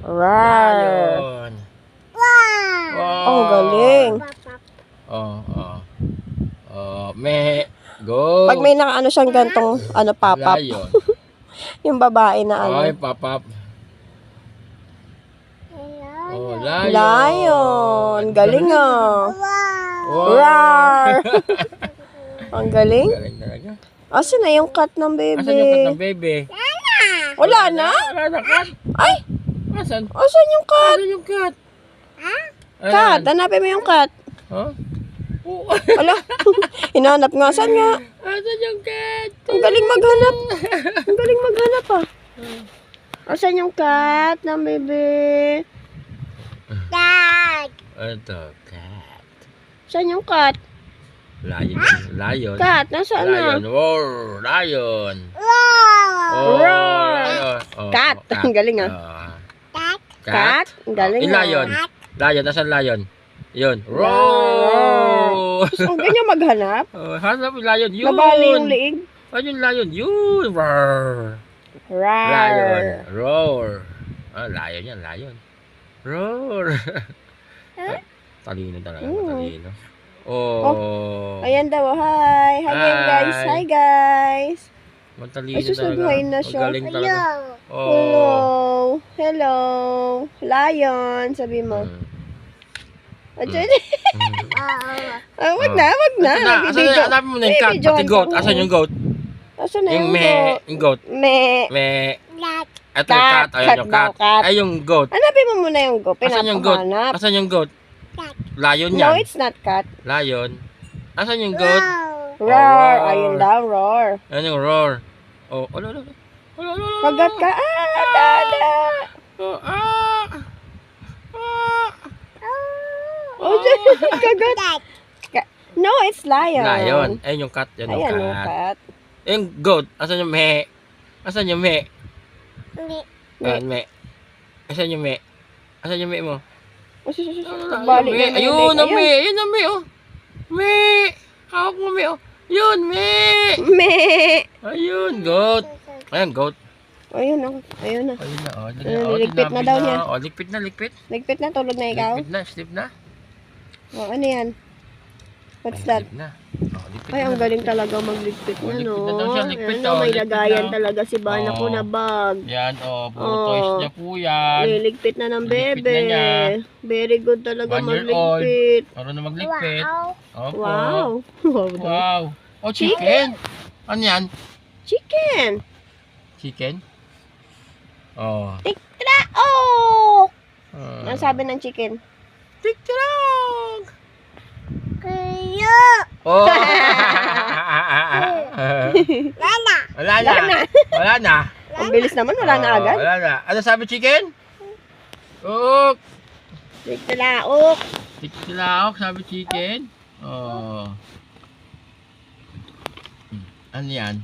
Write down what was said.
Rar. Lion. Wow. Oh, galing. Oh, oh. Oh, me. Go. Pag may nakaano siyang gantong, pop-up. Lion. Yung babae na Ay, pop-up. Oh, lion. Lion. Galing ah. Wow. Rar. Ang galing. Galing talaga. Asan na yung cat ng baby? Asan yung cat ng baby? Wala na? Wala na cat. Ay! Asan? Asan yung cat? Asan yung cat? Cat, hanapin mo yung cat. Huh? Oh. Wala. Hinanap nga. Saan nga? Asan yung cat? Ang galing maghanap. Ang galing maghanap ah. Asan yung cat ng baby? Ito, cat. Saan yung cat? Lion. Lion. Cat, nasaan na? Lion. Roar. Lion. Oh, Roar. lion. Oh, Cat. oh, Ang galing ah. Cat. Ang galing Oh, ah. lion. Lion. Nasaan lion? Yun. Roar. Ang ganyan maghanap. Oh, hanap yung lion. Yun. Nabali yung liig. Ano yung lion? Yun. Roar. Lion. Rar. Roar. Ah, lion yan. Lion. Roar. Talino talaga. Talino. Oh. Ayan daw. Hi. Hi again, guys. Hi. Hi guys. Matalino Ay, susunod talaga. buhay na siya. Magaling talaga. Oh. Hello. Hello. Lion. Sabi mo. Wag na. Wag na. Asan na? Hanapin mo na yung cat. Pati goat. Asan yung goat? Asan na Yung yung goat? yung goat. Me. Ito yung cat. Ayan yung cat. Cat. Ay, yung goat. Hanapin mo muna yung goat. Asan yung goat? Pinapahanap. Asan yung goat? Lion No, yan. it's not cat. Lion. Asan yung goat? Roar. roar. Ayun daw, roar. Ayan yung roar. Oh, ano. Kagat ka. Dada. Oh, Oh, kagat. No, it's lion. Lion. Ayun yung cat. Yan yung Ayan yung cat. cat. Yung goat. Asan yung me? Asan yung me? Ayan, me. Asan yung me? Asan yung me mo? Balik na Ayun, ang me. Ayun ang me, oh. Me. Hawak mo, me, oh. Yun, me. Me. Ayun, goat. Ayan, goat. Ayun na. Ayun na. Ayun na, oh. Ligpit na daw niya. Oh, ligpit na, ligpit. Ligpit na, tulog na ikaw. Ligpit na, sleep na. Oh, ano yan? What's that? Sleep na. Oh, ligpit Ay, na. ang galing talaga magligpit Oh, na, ligpit no? na daw siya, ligpit Ayan, daw, may ligpit lagayan daw. talaga si Bana ko na bag. Yan, oh. Puro Oh. toys niya po yan. Liligpit na ng Ligpit bebe. na niya. Very good talaga 1 year old. magligpit. Marunong na magligpit. Opo. Wow. Wow. Wow. Oh, chicken. Ano yan? Chicken. Chicken? Oh. Tiktraok! Uh, Ano sabi ng chicken? Tiktrok! Kuya! Oh! Wala na. Wala na. Ang bilis naman, wala na Oh, agad. Wala na. Ano sabi chicken? Oh! Tiktraok. Tiktrok, sabi chicken. Oh. Ano yan?